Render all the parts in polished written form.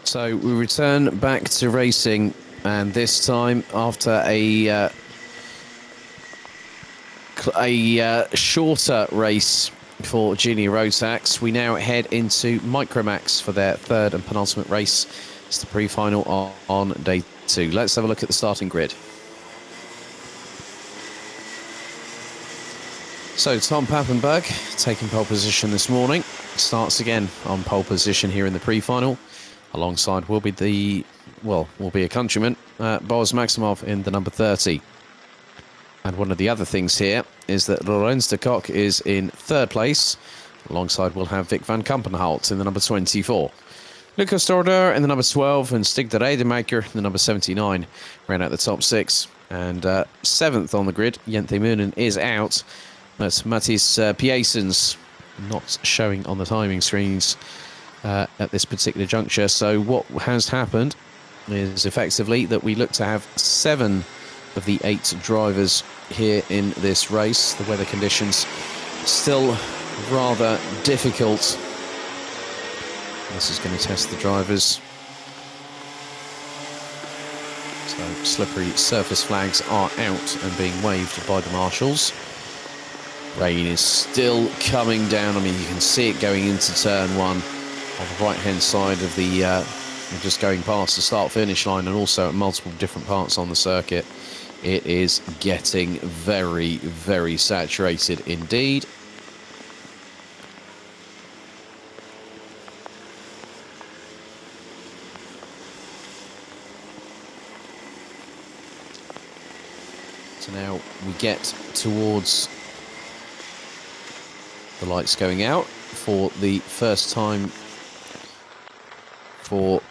So we return back to racing, and this time after a shorter race for Junior Rotax, we now head into Micromax for their third and penultimate race. It's the pre-final on day 2. Let's have a look at the starting grid. So Tom Pappenberg taking pole position this morning, starts again on pole position here in the pre-final. Alongside will be a countryman, Boris Maximov in the number 30. And one of the other things here is that Lorenz de Kock is in third place. Alongside we'll have Vic van Kampenhout in the number 24. Lucas Dorder in the number 12 and Stig de Rademacher in the number 79 ran out the top 6. And 7th on the grid, Jente Moonen is out. That's Matthijs Piesens not showing on the timing screens at this particular juncture. So what has happened is effectively that we look to have 7 of the 8 drivers here in this race. The weather conditions still rather difficult. This is going to test the drivers. So slippery surface flags are out and being waved by the marshals. Rain is still coming down. I mean, you can see it going into turn 1 on the right-hand side of the, just going past the start-finish line, and also at multiple different parts on the circuit. It is getting very, very saturated indeed. So now we get towards the lights going out for the first time for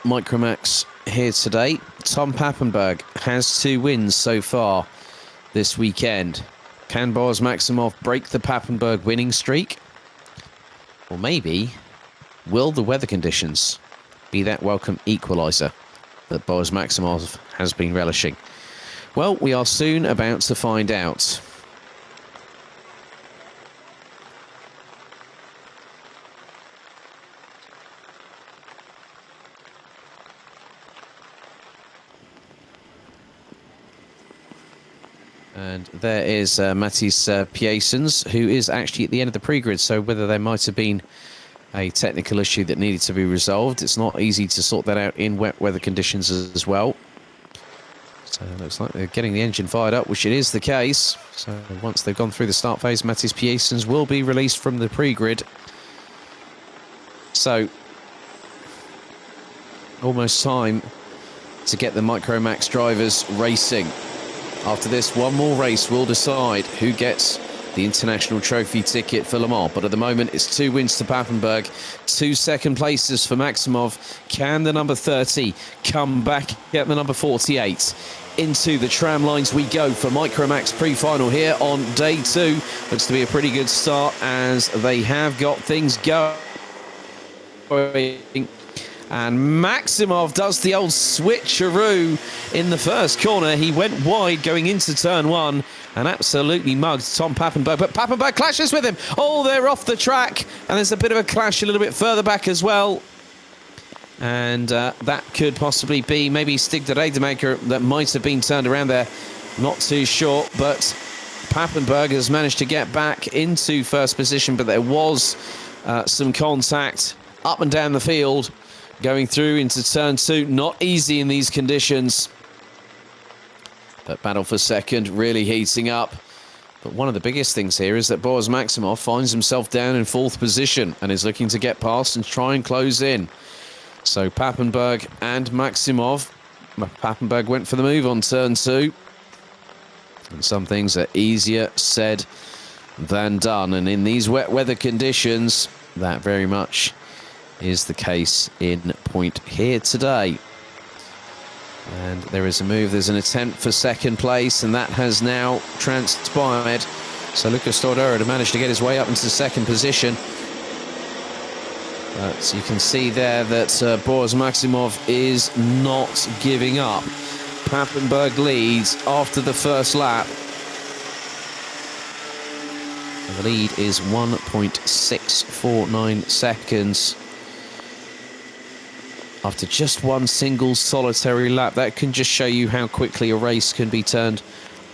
Micromax here today. Tom Pappenberg has 2 wins so far this weekend. Can Boris Maximov break the Pappenberg winning streak? Or maybe, will the weather conditions be that welcome equaliser that Boris Maximov has been relishing? Well, we are soon about to find out. And there is Matthijs Piesens, who is actually at the end of the pre-grid. So whether there might have been a technical issue that needed to be resolved, it's not easy to sort that out in wet weather conditions as well. So it looks like they're getting the engine fired up, which it is the case. So once they've gone through the start phase, Matthijs Piesens will be released from the pre-grid. So almost time to get the Micromax drivers racing. After this, one more race will decide who gets the international trophy ticket for Le Mans. But at the moment, it's 2 wins to Pappenberg, 2 second places for Maximov. Can the number 30 come back at the number 48? Into the tram lines we go for Micromax pre-final here on day 2. Looks to be a pretty good start as they have got things going. And Maximov does the old switcheroo in the first corner. He went wide going into turn 1 and absolutely mugged Tom Pappenberg. But Pappenberg clashes with him. Oh, they're off the track. And there's a bit of a clash a little bit further back as well. And that could possibly be maybe Stig de Rademacher that might have been turned around there. Not too sure. But Pappenberg has managed to get back into first position. But there was some contact up and down the field. Going through into turn 2, not easy in these conditions. But battle for second really heating up. But one of the biggest things here is that Boris Maximov finds himself down in 4th position and is looking to get past and try and close in. So Pappenberg and Maximov. Pappenberg went for the move on turn 2. And some things are easier said than done. And in these wet weather conditions, that very much is the case in point here today. And there is a move, there's an attempt for second place, and that has now transpired. So Lucas Tordera managed to get his way up into second position. But you can see there that Boris Maximov is not giving up. Pappenberg leads after the first lap. And the lead is 1.649 seconds. after just one single solitary lap. That can just show you how quickly a race can be turned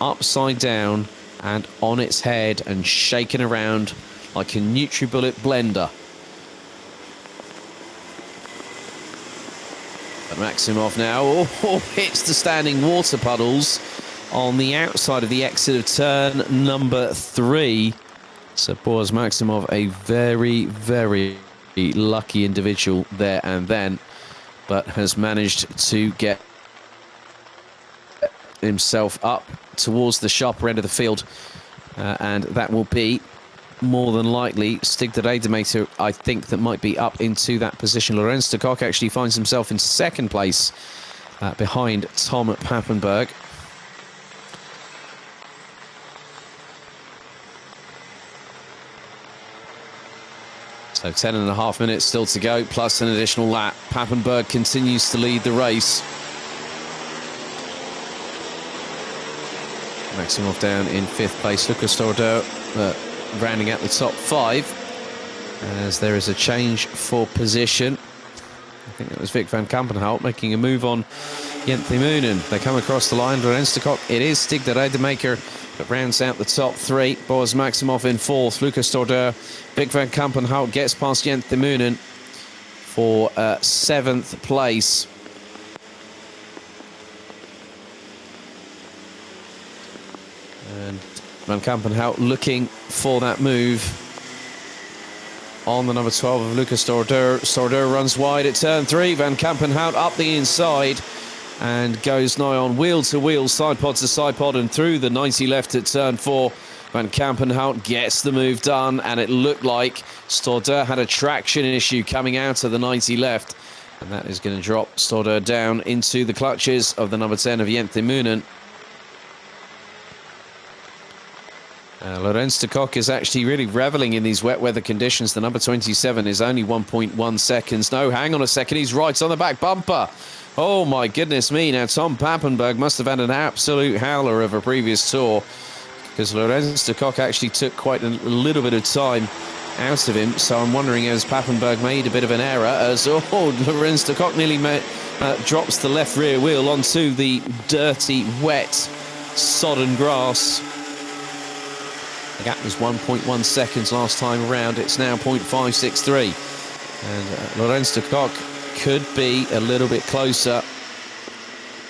upside down and on its head and shaken around like a NutriBullet blender. But Maximov now hits the standing water puddles on the outside of the exit of turn number 3. So Boris Maximov, a very, very lucky individual there and then, but has managed to get himself up towards the sharper end of the field, and that will be more than likely Stig de Rademacher, I think, that might be up into that position. Lorenz de Kock actually finds himself in second place behind Tom Pappenberg. So 10.5 minutes still to go, plus an additional lap. Pappenberg continues to lead the race. Maximov down in 5th place. Lucas Tordo rounding out the top 5 as there is a change for position. I think it was Vic van Kampenhout making a move on Jenthe Moonen. They come across the line. Lorenz de Kock. It is Stig de Rademacher that rounds out the top 3. Boris Maximov in 4th. Lucas Tordo. Vic van Kampenhout gets past Jenthe Moonen for 7th place. And Van Kampenhout looking for that move on the number 12 of Lucas Storder. Storder runs wide at turn 3. Van Kampenhout up the inside and goes nigh on wheel-to-wheel, side pod to side pod, and through the 90 left at turn 4. Van Kampenhout gets the move done, and it looked like Storder had a traction issue coming out of the 90 left, and that is going to drop Storder down into the clutches of the number 10 of Jenthe Moonen. Lorenz de Kock is actually really reveling in these wet weather conditions. The number 27 is only 1.1 seconds. No, hang on a second. He's right on the back bumper. Oh, my goodness me. Now, Tom Pappenberg must have had an absolute howler of a previous tour, because Lorenz de Kock actually took quite a little bit of time out of him. So I'm wondering, as Pappenberg made a bit of an error, as Lorenz de Kock nearly drops the left rear wheel onto the dirty, wet, sodden grass. The gap was 1.1 seconds last time around. It's now 0.563. And Lorenz de Kock could be a little bit closer.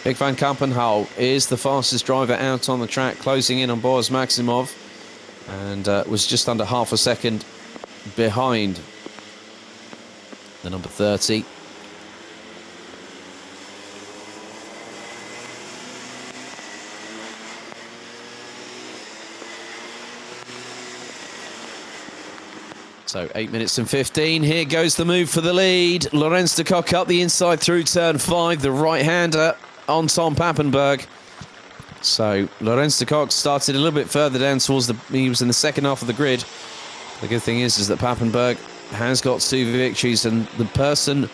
Vic van Kampenhout is the fastest driver out on the track, closing in on Boris Maximov, and was just under half a second behind the number 30. So 8 minutes and 15. Here goes the move for the lead. Lorenz de Kock up the inside through turn 5. The right-hander on Tom Pappenberg. So Lorenz de Kock started a little bit further down towards he was in the second half of the grid. The good thing is that Pappenberg has got 2 victories, and the person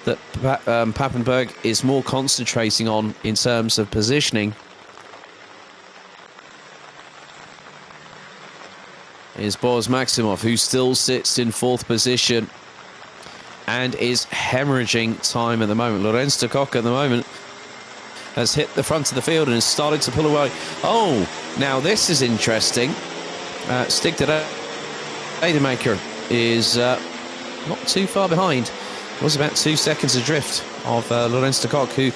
that Pappenberg is more concentrating on in terms of positioning is Boris Maximov, who still sits in 4th position and is hemorrhaging time at the moment. Lorenz de Kock at the moment has hit the front of the field and has started to pull away. Oh, now this is interesting. Stig de Rademacher is not too far behind. It was about 2 seconds adrift of Lorenz de Kock, who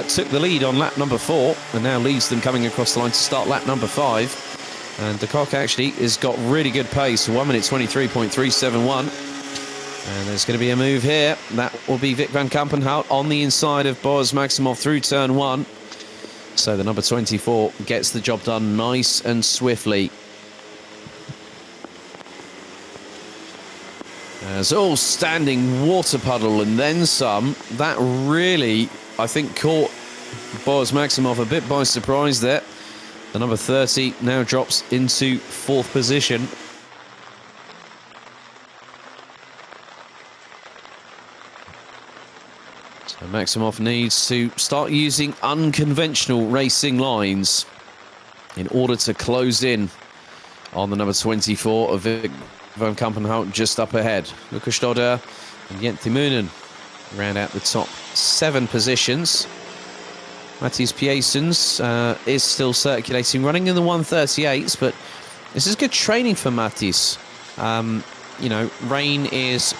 took the lead on lap number 4 and now leads them coming across the line to start lap number 5. And de Kock actually has got really good pace, 1 minute 23.371. And there's going to be a move here. That will be Vic van Kampenhout on the inside of Boris Maximov through turn 1. So the number 24 gets the job done nice and swiftly. As all standing water puddle and then some. That really, I think, caught Boris Maximov a bit by surprise there. The number 30 now drops into 4th position. So Maximov needs to start using unconventional racing lines in order to close in on the number 24 of Vic van Kampenhout just up ahead. Lucas Stoddard and Jenthe Moonen round out the top 7 positions. Matthias Piessens is still circulating, running in the 138s, but this is good training for Matthias. You know, rain is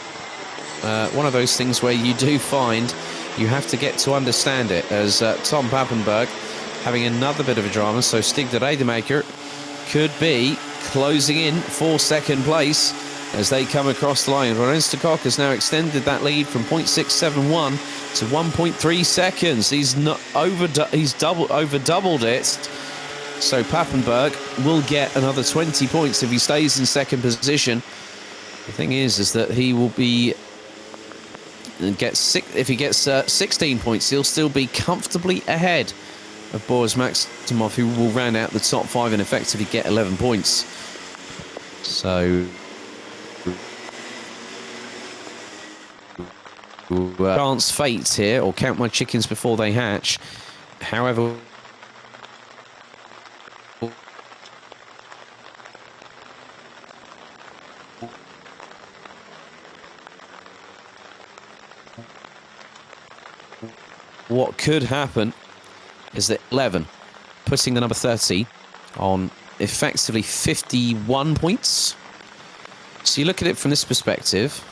one of those things where you do find you have to get to understand it, as Tom Pappenberg having another bit of a drama, so Stig de Rademacher could be closing in for second place as they come across the line. Lorenz de Kock has now extended that lead from 0.671 to 1.3 seconds. He's not over doubled it. So Pappenberg will get another 20 points if he stays in second position. The thing is that he will be if he gets 16 points, he'll still be comfortably ahead of Boris Maximov, who will round out the top 5 and effectively get 11 points. So chance fate here, or count my chickens before they hatch. However, what could happen is that 11, putting the number 30 on effectively 51 points. So you look at it from this perspective,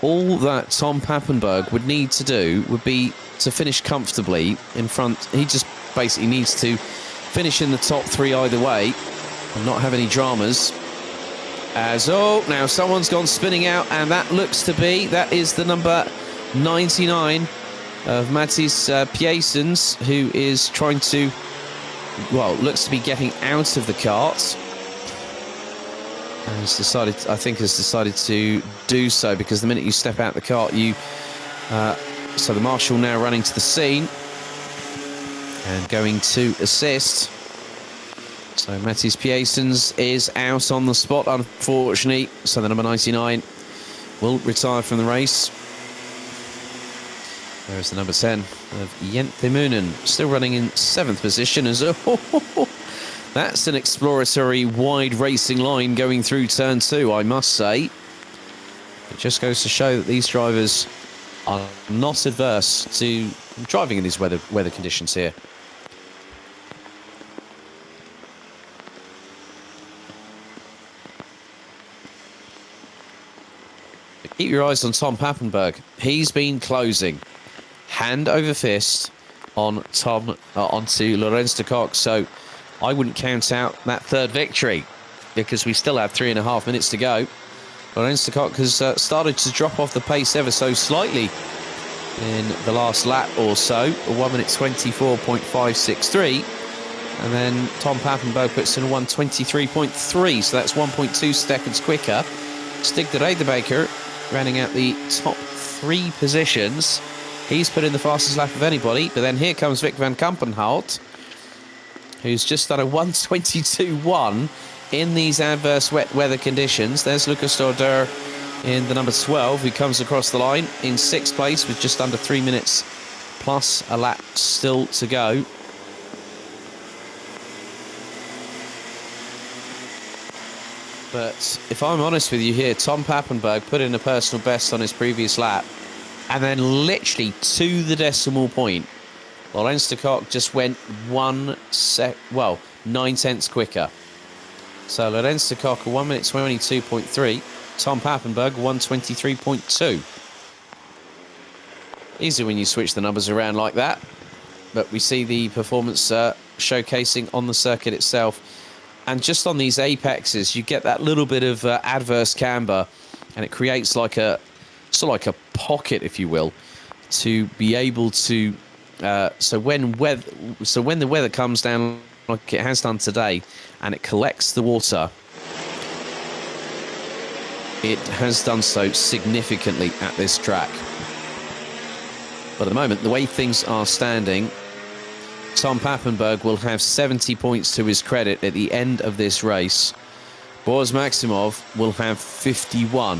all that Tom Pappenberg would need to do would be to finish comfortably in front. He just basically needs to finish in the top 3 either way and not have any dramas. As, now someone's gone spinning out, and that is the number 99 of Matthias Piessens, who is trying to, looks to be getting out of the kart. And has decided to do so, because the minute you step out the kart, so the marshal now running to the scene and going to assist. So Matthias Piessens is out on the spot, unfortunately. So the number 99 will retire from the race. There's the number 10 of Jente Moonen, still running in 7th position. As that's an exploratory wide racing line going through turn 2, I must say. It just goes to show that these drivers are not adverse to driving in these weather conditions here. Keep your eyes on Tom Pappenberg. He's been closing hand over fist onto Lorenz de Kock. So I wouldn't count out that third victory, because we still have 3.5 minutes to go. Lorenz de Kock has started to drop off the pace ever so slightly in the last lap or so, 1 minute 24.563. And then Tom Pappenberg puts in a 1:23.3, so that's 1.2 seconds quicker. Stig de Rademacher rounding out the top 3 positions. He's put in the fastest lap of anybody, but then here comes Vic van Kampenhout, who's just done a 1:22.1 in these adverse wet weather conditions. There's Lucas Dorder in the number 12, who comes across the line in 6th place with just under 3 minutes plus a lap still to go. But if I'm honest with you here, Tom Pappenberg put in a personal best on his previous lap, and then literally to the decimal point, Lorenz de Kock just went 9 tenths quicker. So Lorenz de Kock, 1 minute 22.3. Tom Pappenberg, 1:23.2. Easy when you switch the numbers around like that. But we see the performance showcasing on the circuit itself. And just on these apexes, you get that little bit of adverse camber, and it creates like a pocket, if you will, to be able to. So when the weather comes down like it has done today, and it collects the water, it has done so significantly at this track. But at the moment, the way things are standing, Tom Pappenberg will have 70 points to his credit at the end of this race. Boris Maximov will have 51.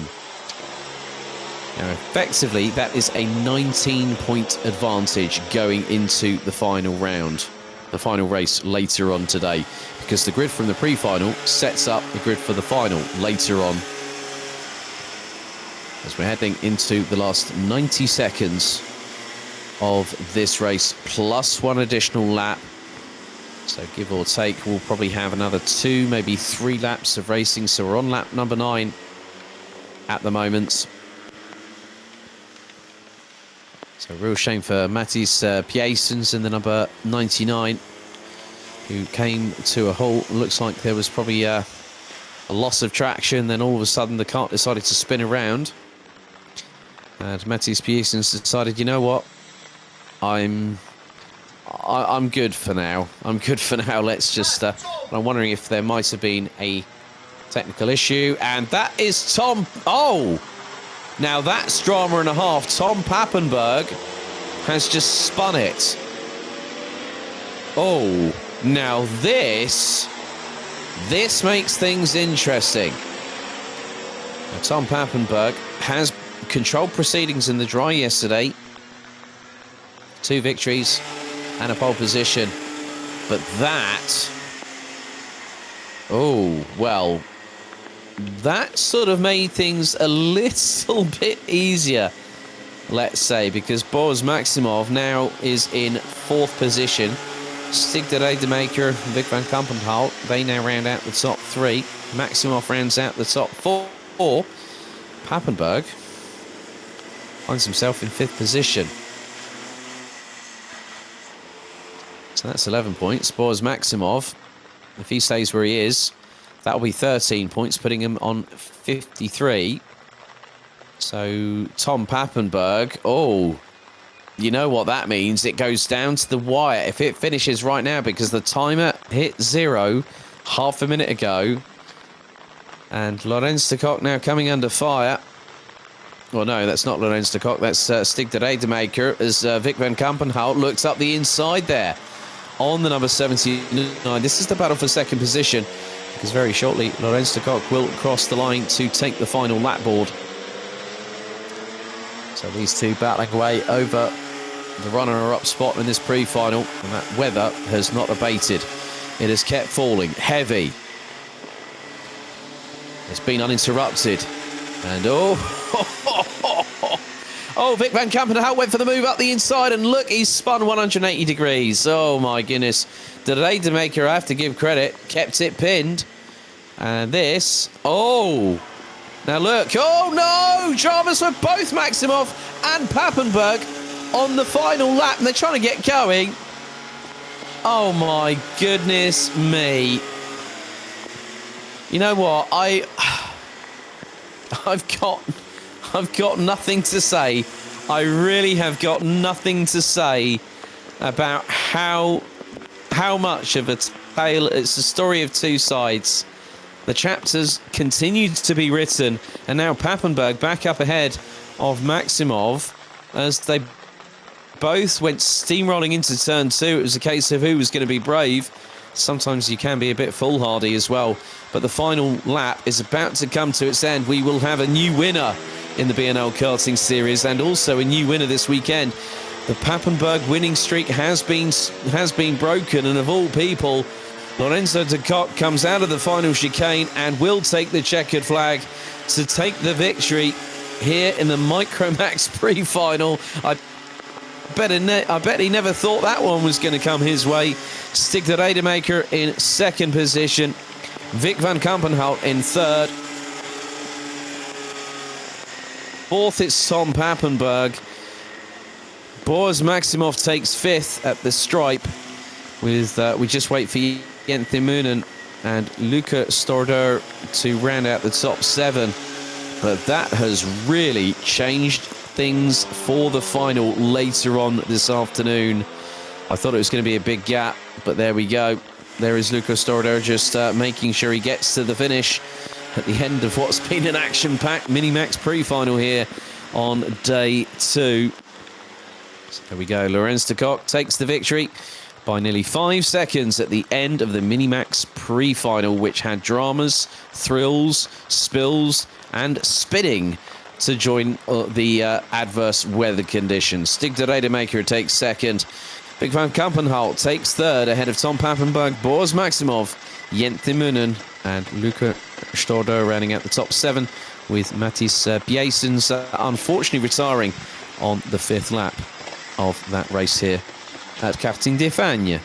Now, effectively, that is a 19-point advantage going into the final round, the final race later on today, because the grid from the pre-final sets up the grid for the final later on. as we're heading into the last 90 seconds of this race, plus one additional lap. So give or take, we'll probably have another 2, maybe 3 laps of racing. So we're on lap number 9 at the moment. So real shame for Matthijs Piesens in the number 99, who came to a halt. Looks like there was probably a loss of traction. Then all of a sudden the cart decided to spin around. And Matthijs Piesens decided, you know what? I'm good for now. I'm good for now. Let's just... I'm wondering if there might have been a technical issue. And that is Tom... Oh! Now that's drama and a half. Tom Pappenberg has just spun it. Oh, now this makes things interesting. Now, Tom Pappenberg has controlled proceedings in the dry yesterday. 2 victories and a pole position. But that... Oh, well... That sort of made things a little bit easier, let's say, because Boris Maximov now is in 4th position. Stig de Rademaker, Vic van Kampenhout, they now round out the top 3. Maximov rounds out the top 4. Pappenberg finds himself in 5th position. So that's 11 points. Boris Maximov, if he stays where he is, that'll be 13 points, putting him on 53. So Tom Pappenberg, oh, you know what that means. It goes down to the wire if it finishes right now, because the timer hit 0 half a minute ago. And Lorenz de Kock now coming under fire. Well, no, that's not Lorenz de Kock. That's Stig de Rademaker as Vic van Kampenhout looks up the inside there on the number 79. This is the battle for 2nd position, because very shortly Lorenz de Kock will cross the line to take the final lap board. So these two battling away over the runner-up spot in this pre-final, and that weather has not abated. It has kept falling heavy. It's been uninterrupted, and oh, Vic van Kampenhout went for the move up the inside, and look, he's spun 180 degrees. Oh my goodness. The Rademaker, I have to give credit, kept it pinned. And this, oh, now look, oh no, dramas for both Maximov and Pappenberg on the final lap, and they're trying to get going. Oh my goodness me. You know what, I've got nothing to say. I really have got nothing to say about how much of a tale. It's a story of 2 sides. The chapters continued to be written, and now Pappenberg back up ahead of Maximov as they both went steamrolling into turn 2. It was a case of who was going to be brave. Sometimes you can be a bit foolhardy as well. But the final lap is about to come to its end. We will have a new winner in the BNL karting series, and also a new winner this weekend. The Pappenberg winning streak has been broken, and of all people, Lorenzo de Kock comes out of the final chicane and will take the checkered flag to take the victory here in the Micromax pre-final. I bet he never thought that one was going to come his way. Stig de Rademaker in 2nd position. Vic van Kampenhout in 3rd. 4th, it's Tom Pappenberg. Boris Maximov takes 5th at the stripe. With we just wait for Jens Moonen and Luca Storder to round out the top 7. But that has really changed things for the final later on this afternoon. I thought it was going to be a big gap, but there we go. There is Luca Storder just making sure he gets to the finish at the end of what's been an action-packed Minimax pre-final here on day 2. So there we go. Lorenz de Kock takes the victory by nearly 5 seconds at the end of the Minimax pre-final, which had dramas, thrills, spills, and spinning to join the adverse weather conditions. Stig de Rademaker takes 2nd. Vic van Kampenhout takes 3rd ahead of Tom Pappenberg. Boris Maximov Jente Munnen and Luca Stordo rounding out the top 7, with Mathis Biesens unfortunately retiring on the 5th lap of that race here at Karting d'Espagne.